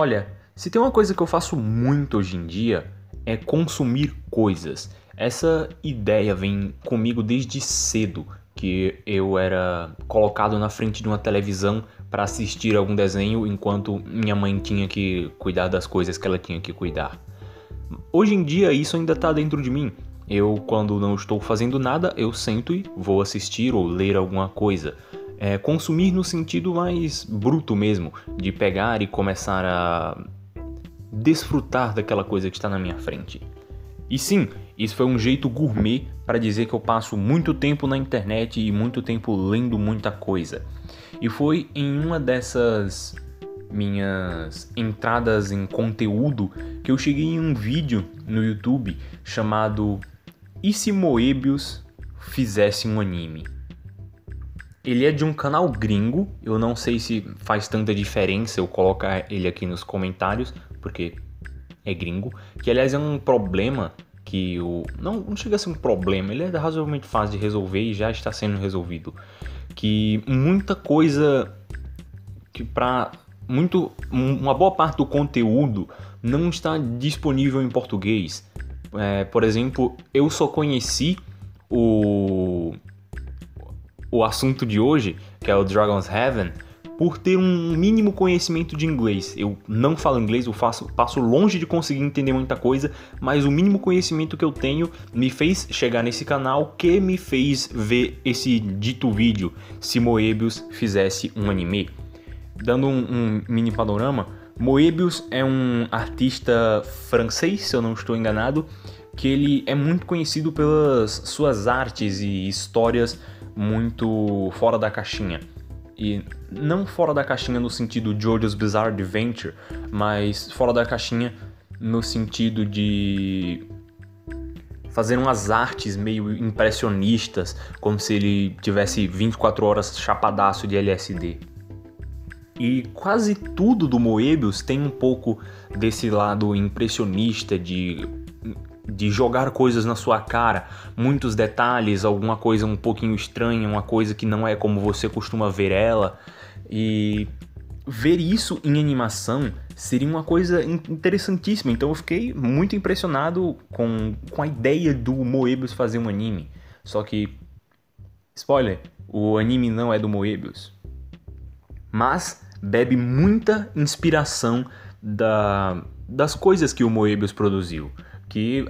Olha, se tem uma coisa que eu faço muito hoje em dia é consumir coisas. Essa ideia vem comigo desde cedo, que eu era colocado na frente de uma televisão para assistir algum desenho enquanto minha mãe tinha que cuidar das coisas que ela tinha que cuidar. Hoje em dia isso ainda está dentro de mim. Eu, quando não estou fazendo nada, eu sento e vou assistir ou ler alguma coisa. Consumir no sentido mais bruto mesmo, de pegar e começar a desfrutar daquela coisa que está na minha frente. E sim, isso foi um jeito gourmet para dizer que eu passo muito tempo na internet e muito tempo lendo muita coisa. E foi em uma dessas minhas entradas em conteúdo que eu cheguei em um vídeo no YouTube chamado E se Moebius fizesse um anime? Ele é de um canal gringo, eu não sei se faz tanta diferença eu colocar ele aqui nos comentários, porque é gringo, que aliás é um problema que não chega a ser um problema, ele é razoavelmente fácil de resolver e já está sendo resolvido, que muita coisa que uma boa parte do conteúdo não está disponível em português. Por exemplo, eu só conheci o assunto de hoje, que é o Dragon's Heaven, por ter um mínimo conhecimento de inglês. Eu não falo inglês, eu passo longe de conseguir entender muita coisa, mas o mínimo conhecimento que eu tenho me fez chegar nesse canal, que me fez ver esse dito vídeo, se Moebius fizesse um anime. Dando um mini panorama, Moebius é um artista francês, se eu não estou enganado, que ele é muito conhecido pelas suas artes e histórias muito fora da caixinha. E não fora da caixinha no sentido de JoJo's Bizarre Adventure, mas fora da caixinha no sentido de fazer umas artes meio impressionistas, como se ele tivesse 24 horas chapadaço de LSD. E quase tudo do Moebius tem um pouco desse lado impressionista de jogar coisas na sua cara, muitos detalhes, alguma coisa um pouquinho estranha, uma coisa que não é como você costuma ver ela. E ver isso em animação seria uma coisa interessantíssima, então eu fiquei muito impressionado com a ideia do Moebius fazer um anime. Só que, spoiler, o anime não é do Moebius, mas bebe muita inspiração das coisas que o Moebius produziu. Que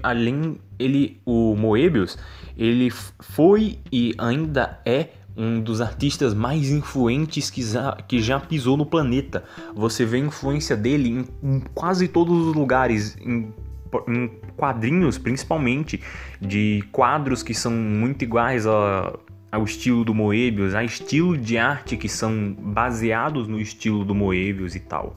o Moebius, ele foi e ainda é um dos artistas mais influentes que já pisou no planeta. Você vê a influência dele em quase todos os lugares, em quadrinhos principalmente, de quadros que são muito iguais ao estilo do Moebius, a estilo de arte que são baseados no estilo do Moebius e tal.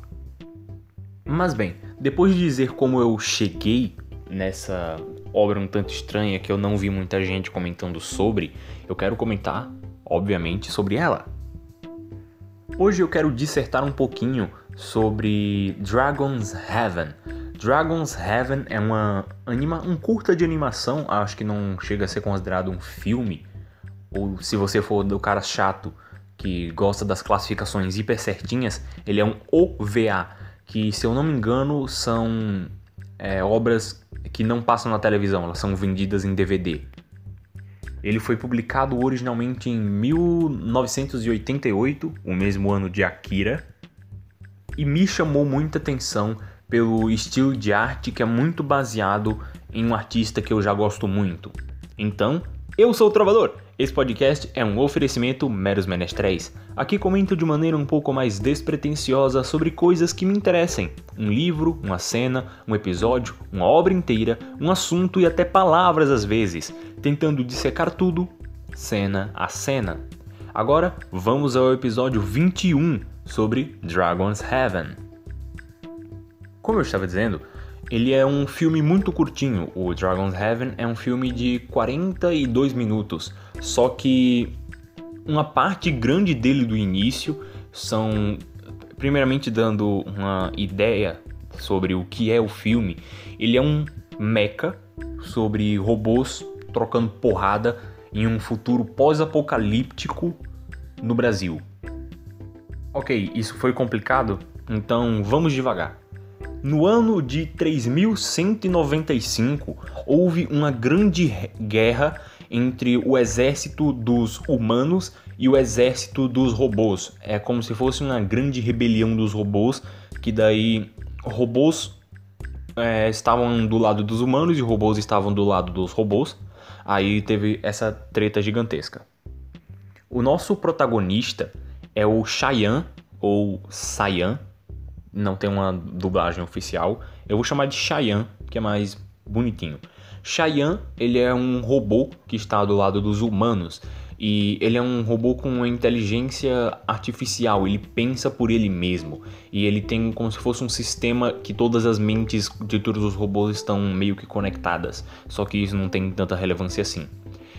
Mas bem, depois de dizer como eu cheguei nessa obra um tanto estranha que eu não vi muita gente comentando sobre, eu quero comentar, obviamente, sobre ela. Hoje eu quero dissertar um pouquinho sobre Dragon's Heaven. Dragon's Heaven é um curta de animação, acho que não chega a ser considerado um filme, ou se você for do cara chato que gosta das classificações hiper certinhas, ele é um OVA, que se eu não me engano são obras que não passam na televisão, elas são vendidas em DVD. Ele foi publicado originalmente em 1988, o mesmo ano de Akira, e me chamou muita atenção pelo estilo de arte que é muito baseado em um artista que eu já gosto muito. Então, eu sou o Trovador! Esse podcast é um oferecimento Meros Menestréis. Aqui comento de maneira um pouco mais despretensiosa sobre coisas que me interessem. Um livro, uma cena, um episódio, uma obra inteira, um assunto e até palavras às vezes, tentando dissecar tudo, cena a cena. Agora, vamos ao episódio 21 sobre Dragon's Heaven. Como eu estava dizendo, ele é um filme muito curtinho. O Dragon's Heaven é um filme de 42 minutos, só que uma parte grande dele do início são, primeiramente dando uma ideia sobre o que é o filme. Ele é um mecha sobre robôs trocando porrada em um futuro pós-apocalíptico no Brasil. Ok, isso foi complicado? Então vamos devagar. No ano de 3195, houve uma grande guerra entre o exército dos humanos e o exército dos robôs. É como se fosse uma grande rebelião dos robôs, que daí robôs estavam do lado dos humanos e robôs estavam do lado dos robôs. Aí teve essa treta gigantesca. O nosso protagonista é o Cheyenne, ou Cyan, não tem uma dublagem oficial. Eu vou chamar de Cheyenne, que é mais bonitinho. Cheyenne, ele é um robô que está do lado dos humanos. E ele é um robô com uma inteligência artificial, ele pensa por ele mesmo. E ele tem como se fosse um sistema que todas as mentes de todos os robôs estão meio que conectadas. Só que isso não tem tanta relevância assim.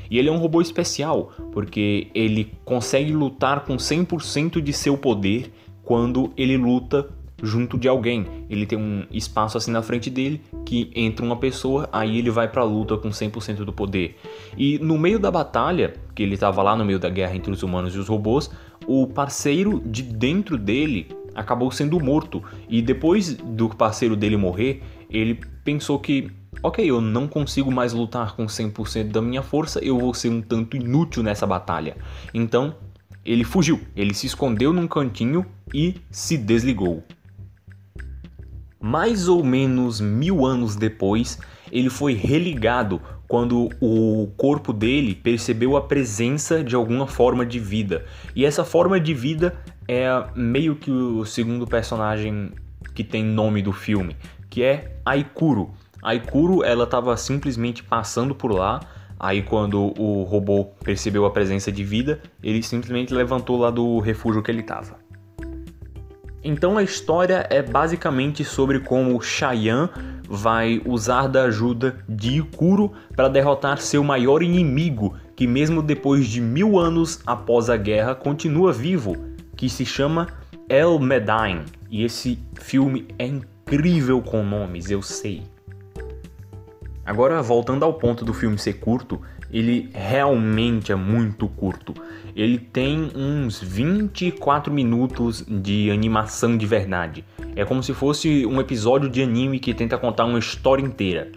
E ele é um robô especial, porque ele consegue lutar com 100% de seu poder quando ele luta junto de alguém. Ele tem um espaço assim na frente dele que entra uma pessoa, aí ele vai pra luta com 100% do poder. E no meio da batalha, que ele tava lá no meio da guerra entre os humanos e os robôs, o parceiro de dentro dele acabou sendo morto. E depois do parceiro dele morrer, ele pensou que, ok, eu não consigo mais lutar com 100% da minha força, eu vou ser um tanto inútil nessa batalha. Então, ele fugiu, ele se escondeu num cantinho e se desligou. Mais ou menos 1000 anos depois, ele foi religado quando o corpo dele percebeu a presença de alguma forma de vida. E essa forma de vida é meio que o segundo personagem que tem nome do filme, que é Aikuro. Aikuro, ela estava simplesmente passando por lá, aí quando o robô percebeu a presença de vida, ele simplesmente levantou lá do refúgio que ele estava. Então a história é basicamente sobre como Cheyenne vai usar da ajuda de Ikuro para derrotar seu maior inimigo, que mesmo depois de 1000 anos após a guerra continua vivo, que se chama El Medain. E esse filme é incrível com nomes, eu sei. Agora, voltando ao ponto do filme ser curto, ele realmente é muito curto. Ele tem uns 24 minutos de animação de verdade. É como se fosse um episódio de anime que tenta contar uma história inteira.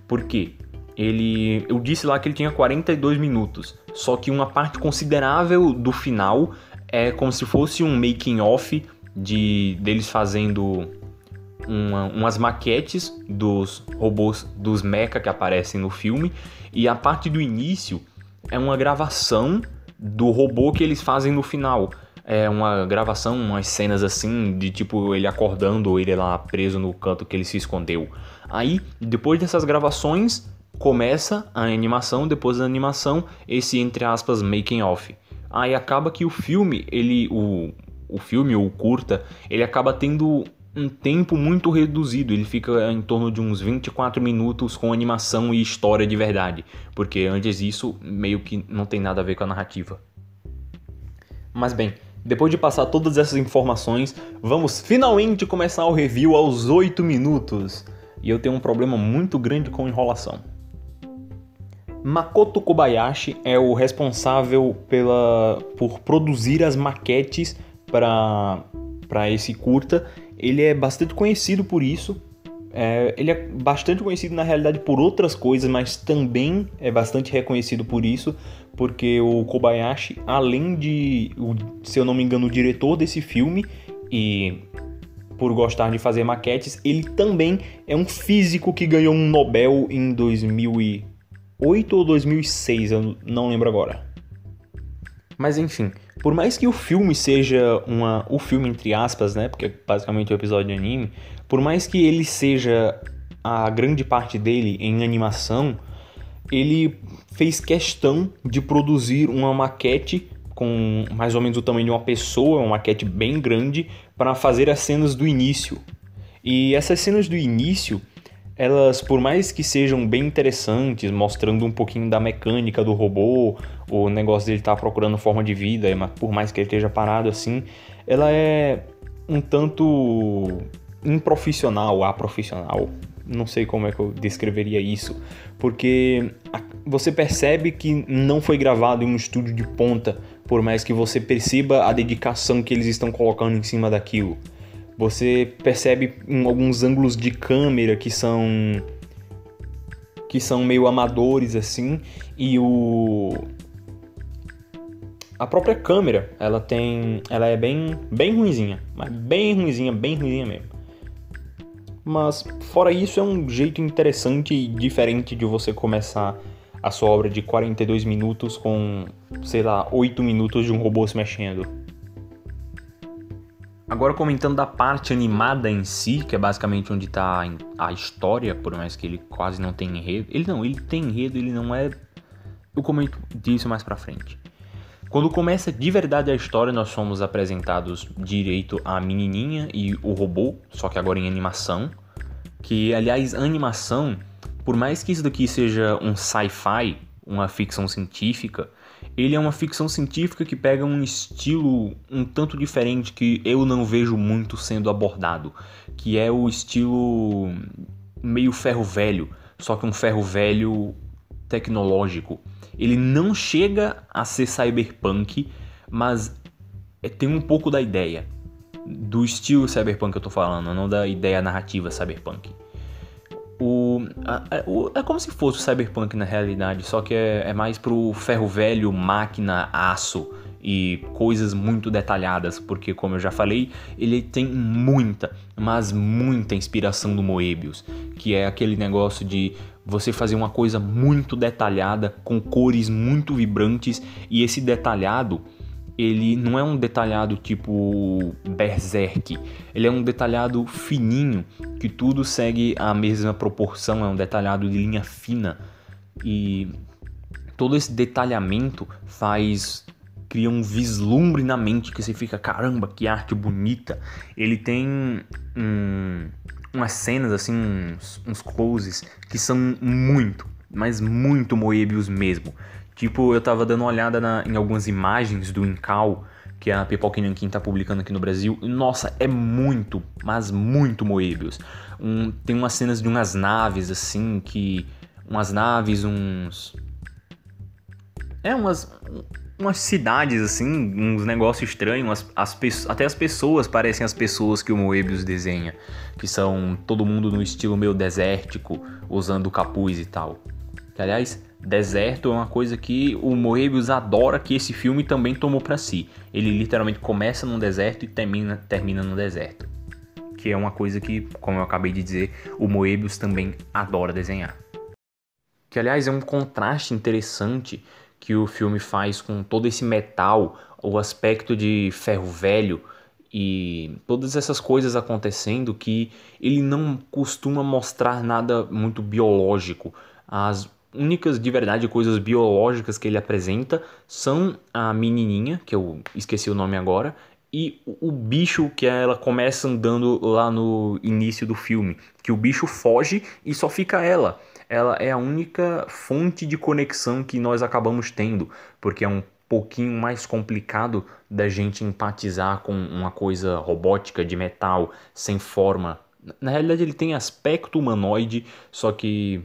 Por quê? Eu disse lá que ele tinha 42 minutos, só que uma parte considerável do final é como se fosse um making of deles fazendo umas maquetes dos robôs, dos mecha que aparecem no filme, e a parte do início é uma gravação do robô que eles fazem no final. É uma gravação, umas cenas assim, de tipo ele acordando ou ele lá preso no canto que ele se escondeu. Aí, depois dessas gravações, começa a animação, depois da animação, esse, entre aspas, making of. Aí acaba que o filme, o filme ou o curta, ele acaba tendo um tempo muito reduzido, ele fica em torno de uns 24 minutos com animação e história de verdade, porque antes disso meio que não tem nada a ver com a narrativa. Mas bem, depois de passar todas essas informações, vamos finalmente começar o review aos 8 minutos. E eu tenho um problema muito grande com enrolação. Makoto Kobayashi é o responsável por produzir as maquetes para esse curta. Ele é bastante conhecido por isso. Ele é bastante conhecido na realidade por outras coisas, mas também é bastante reconhecido por isso, porque o Kobayashi, além de, se eu não me engano, o diretor desse filme, e por gostar de fazer maquetes, ele também é um físico que ganhou um Nobel em 2008 ou 2006, eu não lembro agora. Mas enfim, por mais que o filme seja o filme entre aspas, né, porque é basicamente um episódio de anime, por mais que ele seja a grande parte dele em animação, ele fez questão de produzir uma maquete com mais ou menos o tamanho de uma pessoa, uma maquete bem grande, para fazer as cenas do início. E essas cenas do início, elas, por mais que sejam bem interessantes, mostrando um pouquinho da mecânica do robô, o negócio dele estar procurando forma de vida, por mais que ele esteja parado assim, ela é um tanto improfissional, aprofissional. Não sei como é que eu descreveria isso, porque você percebe que não foi gravado em um estúdio de ponta, por mais que você perceba a dedicação que eles estão colocando em cima daquilo. Você percebe alguns ângulos de câmera que são meio amadores assim, e a própria câmera, ela é bem ruinzinha, mas bem ruinzinha mesmo. Mas fora isso, é um jeito interessante e diferente de você começar a sua obra de 42 minutos com, sei lá, 8 minutos de um robô se mexendo. Agora comentando da parte animada em si, que é basicamente onde tá a história, por mais que ele quase não tenha enredo. Ele tem enredo, ele não é... Eu comento disso mais pra frente. Quando começa de verdade a história, nós somos apresentados direito a menininha e o robô, só que agora em animação. Que, aliás, a animação, por mais que isso daqui seja um sci-fi, uma ficção científica, ele é uma ficção científica que pega um estilo um tanto diferente que eu não vejo muito sendo abordado, que é o estilo meio ferro velho, só que um ferro velho tecnológico. Ele não chega a ser cyberpunk, mas tem um pouco da ideia. Do estilo cyberpunk que eu tô falando, não da ideia narrativa cyberpunk. É como se fosse o cyberpunk na realidade, só que é mais pro ferro velho, máquina, aço e coisas muito detalhadas, porque como eu já falei, ele tem muita, mas muita inspiração do Moebius, que é aquele negócio de você fazer uma coisa muito detalhada, com cores muito vibrantes, e esse detalhado, ele não é um detalhado tipo Berserk, ele é um detalhado fininho, que tudo segue a mesma proporção, é um detalhado de linha fina, e todo esse detalhamento cria um vislumbre na mente que você fica, caramba, que arte bonita. Ele tem umas cenas assim, uns closes que são muito, mas muito Moebius mesmo. Tipo, eu tava dando uma olhada em algumas imagens do Incal, que a Pipoca Nankin tá publicando aqui no Brasil. E, nossa, é muito, mas muito Moebius. Tem umas cenas de umas naves, assim, umas naves, umas cidades, assim, uns negócios estranhos. Até as pessoas parecem as pessoas que o Moebius desenha. Que são todo mundo no estilo meio desértico, usando capuz e tal. Que, aliás, deserto é uma coisa que o Moebius adora, que esse filme também tomou pra si. Ele literalmente começa num deserto e termina no deserto. Que é uma coisa que, como eu acabei de dizer, o Moebius também adora desenhar. Que, aliás, é um contraste interessante que o filme faz com todo esse metal, o aspecto de ferro velho e todas essas coisas acontecendo, que ele não costuma mostrar nada muito biológico. As únicas, de verdade, coisas biológicas que ele apresenta são a menininha, que eu esqueci o nome agora, e o bicho que ela começa andando lá no início do filme, que o bicho foge e só fica ela. Ela é a única fonte de conexão que nós acabamos tendo, porque é um pouquinho mais complicado da gente empatizar com uma coisa robótica de metal, sem forma. Na realidade ele tem aspecto humanoide, só que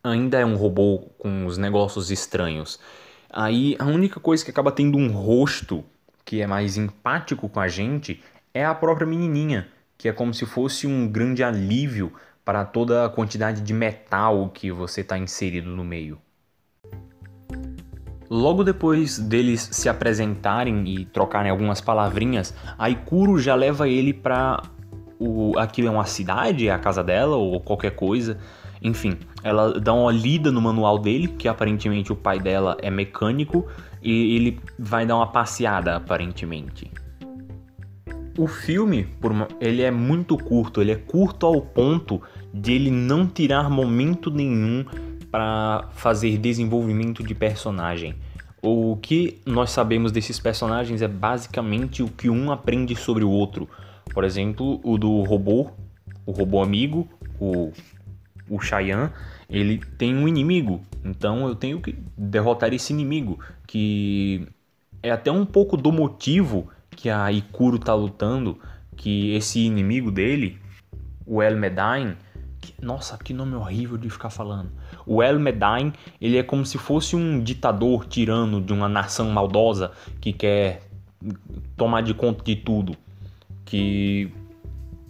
ainda é um robô com os negócios estranhos. Aí a única coisa que acaba tendo um rosto que é mais empático com a gente é a própria menininha, que é como se fosse um grande alívio para toda a quantidade de metal que você está inserido no meio. Logo depois deles se apresentarem e trocarem algumas palavrinhas, a Ikuro já leva ele para aquilo é uma cidade, é a casa dela ou qualquer coisa. Enfim, ela dá uma lida no manual dele, que aparentemente o pai dela é mecânico, e ele vai dar uma passeada, aparentemente. O filme, ele é muito curto, ele é curto ao ponto de ele não tirar momento nenhum para fazer desenvolvimento de personagem. O que nós sabemos desses personagens é basicamente o que um aprende sobre o outro. Por exemplo, o robô amigo, o Cheyenne, ele tem um inimigo, então eu tenho que derrotar esse inimigo, que é até um pouco do motivo que a Ikuro tá lutando, que esse inimigo dele, o El Medain, nossa, que nome horrível de ficar falando. O El Medain, ele é como se fosse um ditador tirano de uma nação maldosa que quer tomar de conta de tudo, que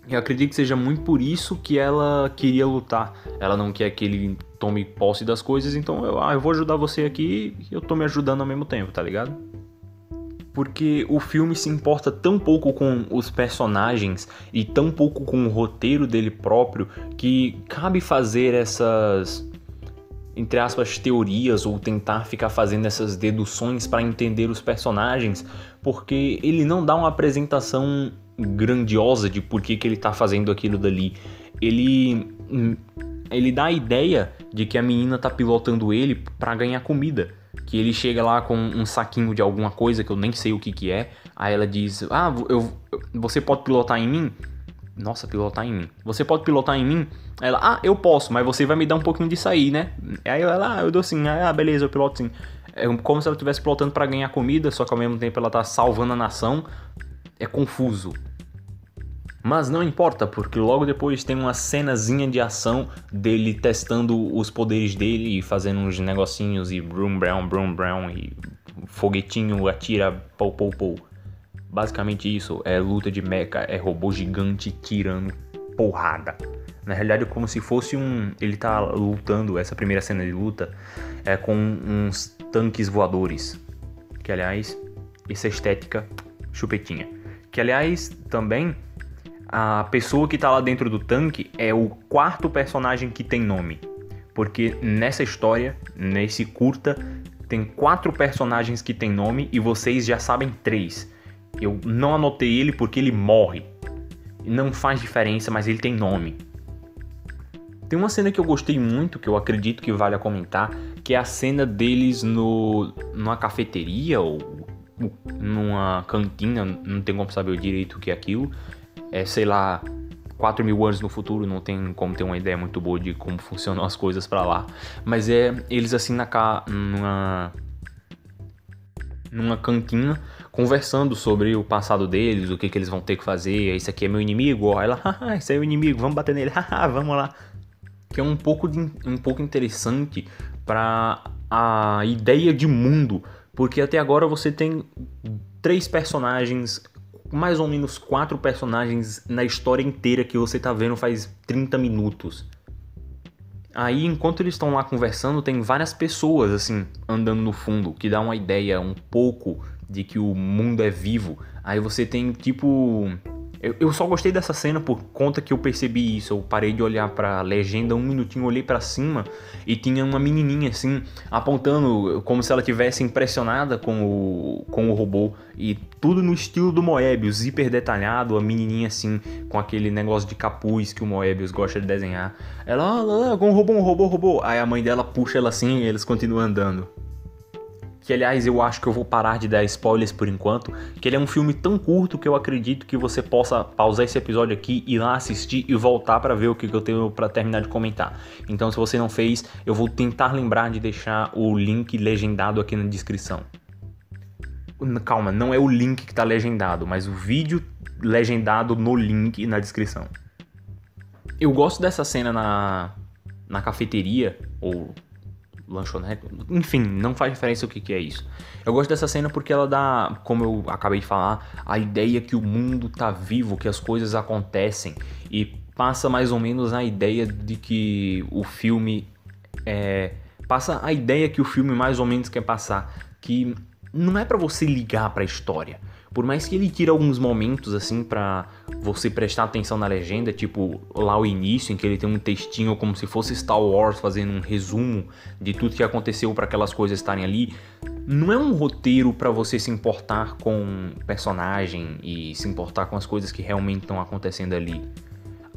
Eu acredito que seja muito por isso que ela queria lutar. Ela não quer que ele tome posse das coisas, então eu vou ajudar você aqui e eu tô me ajudando ao mesmo tempo, tá ligado? Porque o filme se importa tão pouco com os personagens e tão pouco com o roteiro dele próprio que cabe fazer essas, entre aspas, teorias ou tentar ficar fazendo essas deduções para entender os personagens, porque ele não dá uma apresentação grandiosa de por que ele tá fazendo aquilo dali. Ele dá a ideia de que a menina tá pilotando ele para ganhar comida. Que ele chega lá com um saquinho de alguma coisa que eu nem sei o que é. Aí ela diz, você pode pilotar em mim? Nossa, pilotar em mim. Você pode pilotar em mim? Ela, eu posso, mas você vai me dar um pouquinho disso aí, né? Aí ela, eu dou sim. Beleza, eu piloto sim. É como se ela estivesse pilotando para ganhar comida, só que ao mesmo tempo ela tá salvando a nação. É confuso. Mas não importa, porque logo depois tem uma cenazinha de ação dele testando os poderes dele e fazendo uns negocinhos e brum brown e foguetinho atira pou. Basicamente isso, é luta de mecha, é robô gigante tirando porrada. Na realidade é como se fosse ele tá lutando, essa primeira cena de luta é com uns tanques voadores. Que aliás, essa estética chupetinha. Que aliás, também a pessoa que tá lá dentro do tanque é o quarto personagem que tem nome. Porque nessa história, nesse curta, tem 4 personagens que tem nome e vocês já sabem 3. Eu não anotei ele porque ele morre. Não faz diferença, mas ele tem nome. Tem uma cena que eu gostei muito, que eu acredito que vale a comentar, que é a cena deles numa cafeteria ou numa cantina, não tem como saber direito o que é aquilo. É, sei lá, 4.000 anos no futuro, não tem como ter uma ideia muito boa de como funcionam as coisas pra lá. Mas é eles assim numa cantina, conversando sobre o passado deles, o que eles vão ter que fazer. Esse aqui é meu inimigo, ó. Ela, esse é o inimigo, vamos bater nele, vamos lá. Que é um pouco interessante pra a ideia de mundo, porque até agora você tem 3 personagens, mais ou menos 4 personagens na história inteira que você tá vendo faz 30 minutos. Aí, enquanto eles estão lá conversando, tem várias pessoas, assim, andando no fundo, que dá uma ideia um pouco de que o mundo é vivo. Aí você tem, tipo... Eu só gostei dessa cena por conta que eu percebi isso. Eu parei de olhar pra legenda um minutinho, olhei pra cima e tinha uma menininha assim, apontando como se ela tivesse impressionada com o robô. E tudo no estilo do Moebius, hiper detalhado, a menininha assim, com aquele negócio de capuz que o Moebius gosta de desenhar. Ela, com um robô. Aí a mãe dela puxa ela assim e eles continuam andando. Que, aliás, eu acho que eu vou parar de dar spoilers por enquanto, que ele é um filme tão curto que eu acredito que você possa pausar esse episódio aqui, ir lá assistir e voltar pra ver o que eu tenho pra terminar de comentar. Então, se você não fez, eu vou tentar lembrar de deixar o link legendado aqui na descrição. Calma, não é o link que tá legendado, mas o vídeo legendado no link na descrição. Eu gosto dessa cena na cafeteria, ou lanchonete, enfim, não faz diferença o que é isso. Eu gosto dessa cena porque ela dá, como eu acabei de falar, a ideia que o mundo tá vivo, que as coisas acontecem, e passa mais ou menos a ideia de que o filme passa a ideia que o filme mais ou menos quer passar, que não é pra você ligar pra história. Por mais que ele tire alguns momentos assim pra você prestar atenção na legenda, tipo lá o início em que ele tem um textinho como se fosse Star Wars fazendo um resumo de tudo que aconteceu pra aquelas coisas estarem ali, não é um roteiro pra você se importar com o personagem e se importar com as coisas que realmente estão acontecendo ali.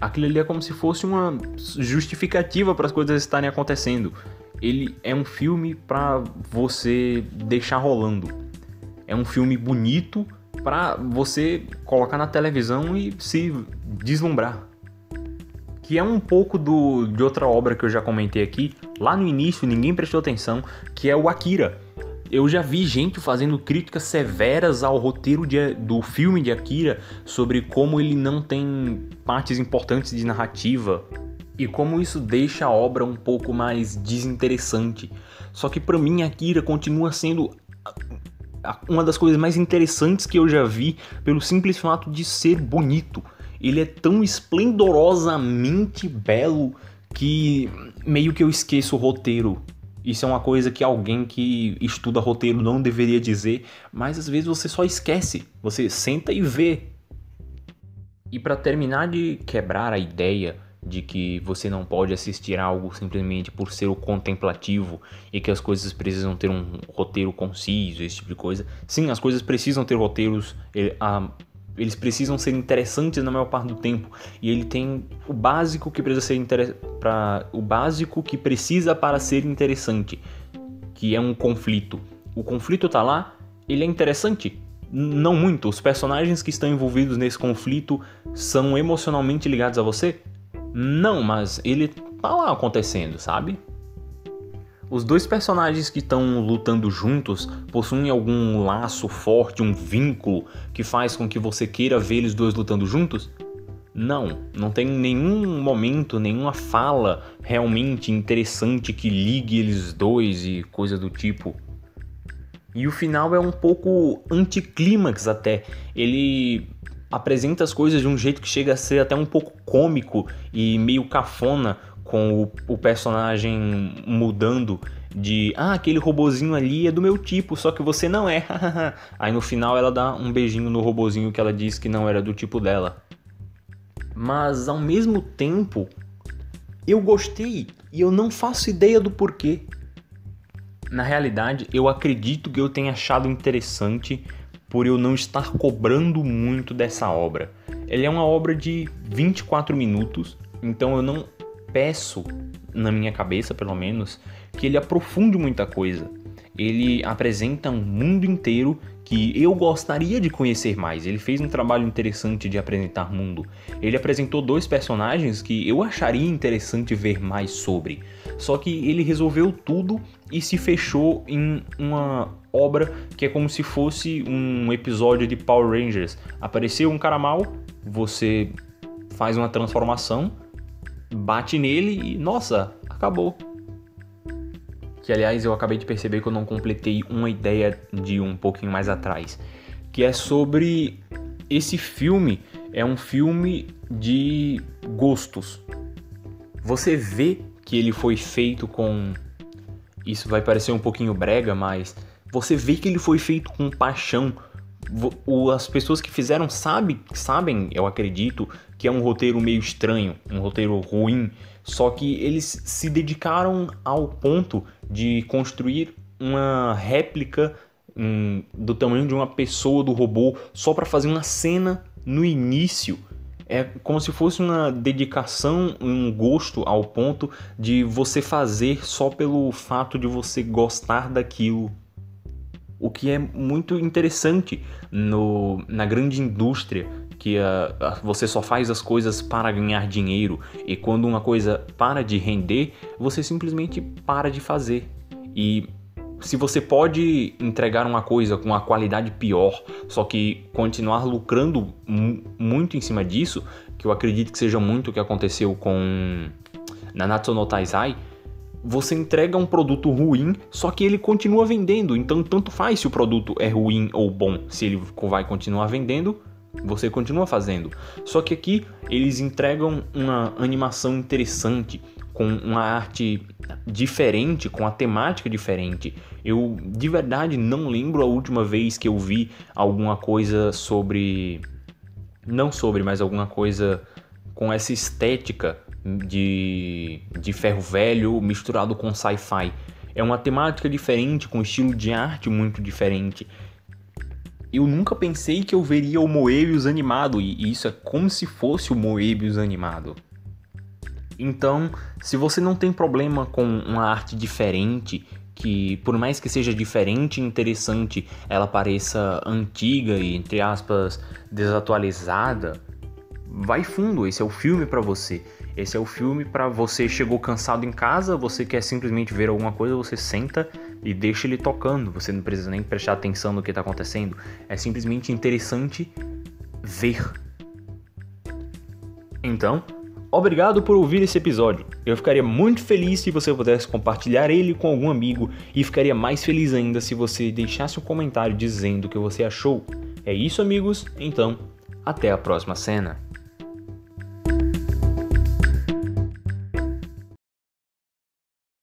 Aquilo ali é como se fosse uma justificativa para as coisas estarem acontecendo. Ele é um filme pra você deixar rolando. É um filme bonito para você colocar na televisão e se deslumbrar. Que é um pouco de outra obra que eu já comentei aqui, lá no início ninguém prestou atenção, que é o Akira. Eu já vi gente fazendo críticas severas ao roteiro do filme de Akira sobre como ele não tem partes importantes de narrativa e como isso deixa a obra um pouco mais desinteressante. Só que pra mim Akira continua sendo uma das coisas mais interessantes que eu já vi pelo simples fato de ser bonito. ele é tão esplendorosamente belo que meio que eu esqueço o roteiro. Isso é uma coisa que alguém que estuda roteiro não deveria dizer, mas às vezes você só esquece, você senta e vê. E para terminar de quebrar a ideia de que você não pode assistir algo simplesmente por ser o contemplativo e que as coisas precisam ter um roteiro conciso, esse tipo de coisa. Sim, as coisas precisam ter roteiros, eles precisam ser interessantes na maior parte do tempo, e ele tem o básico que precisa ser o básico que precisa para ser interessante, que é um conflito. O conflito tá lá, ele é interessante. Não muito. Os personagens que estão envolvidos nesse conflito são emocionalmente ligados a você? Não, mas ele tá lá acontecendo, sabe? Os dois personagens que estão lutando juntos possuem algum laço forte, um vínculo que faz com que você queira ver eles dois lutando juntos? Não tem nenhum momento, nenhuma fala realmente interessante que ligue eles dois e coisa do tipo. E o final é um pouco anticlímax até. Ele apresenta as coisas de um jeito que chega a ser até um pouco cômico e meio cafona, com o personagem mudando de aquele robozinho ali é do meu tipo, só que você não é. Aí no final ela dá um beijinho no robozinho que ela disse que não era do tipo dela. Mas ao mesmo tempo, eu gostei e eu não faço ideia do porquê. Na realidade, eu acredito que eu tenha achado interessante por eu não estar cobrando muito dessa obra. Ela é uma obra de 24 minutos, então eu não peço, na minha cabeça pelo menos, que ele aprofunde muita coisa. Ele apresenta um mundo inteiro que eu gostaria de conhecer mais. Ele fez um trabalho interessante de apresentar mundo. Ele apresentou dois personagens que eu acharia interessante ver mais sobre. Só que ele resolveu tudo e se fechou em uma obra que é como se fosse um episódio de Power Rangers. Apareceu um cara mau, você faz uma transformação, bate nele e, nossa, acabou. Que, aliás, eu acabei de perceber que eu não completei uma ideia de um pouquinho mais atrás, que é sobre esse filme. É um filme de gostos. Você vê que ele foi feito com... Isso vai parecer um pouquinho brega, mas você vê que ele foi feito com paixão. As pessoas que fizeram sabem, eu acredito, que é um roteiro meio estranho, um roteiro ruim, só que eles se dedicaram ao ponto de construir uma réplica do tamanho de uma pessoa do robô só para fazer uma cena no início. É como se fosse uma dedicação, um gosto ao ponto de você fazer só pelo fato de você gostar daquilo. O que é muito interessante na grande indústria, que você só faz as coisas para ganhar dinheiro, e quando uma coisa para de render, você simplesmente para de fazer. E se você pode entregar uma coisa com uma qualidade pior, só que continuar lucrando muito em cima disso, que eu acredito que seja muito o que aconteceu com Nanatsu no Taizai, você entrega um produto ruim, só que ele continua vendendo. Então tanto faz se o produto é ruim ou bom. Se ele vai continuar vendendo, você continua fazendo. Só que aqui eles entregam uma animação interessante, com uma arte diferente, com a temática diferente. Eu de verdade não lembro a última vez que eu vi alguma coisa mas alguma coisa com essa estética de ferro velho misturado com sci-fi. É uma temática diferente, com estilo de arte muito diferente. Eu nunca pensei que eu veria o Moebius animado, e isso é como se fosse o Moebius animado. Então, se você não tem problema com uma arte diferente, que por mais que seja diferente e interessante, ela pareça antiga e, entre aspas, desatualizada, vai fundo, esse é o filme pra você. Esse é o filme pra você chegou cansado em casa, você quer simplesmente ver alguma coisa, você senta e deixa ele tocando. Você não precisa nem prestar atenção no que tá acontecendo. É simplesmente interessante ver. Então, obrigado por ouvir esse episódio. Eu ficaria muito feliz se você pudesse compartilhar ele com algum amigo, e ficaria mais feliz ainda se você deixasse um comentário dizendo o que você achou. É isso, amigos. Então, até a próxima cena.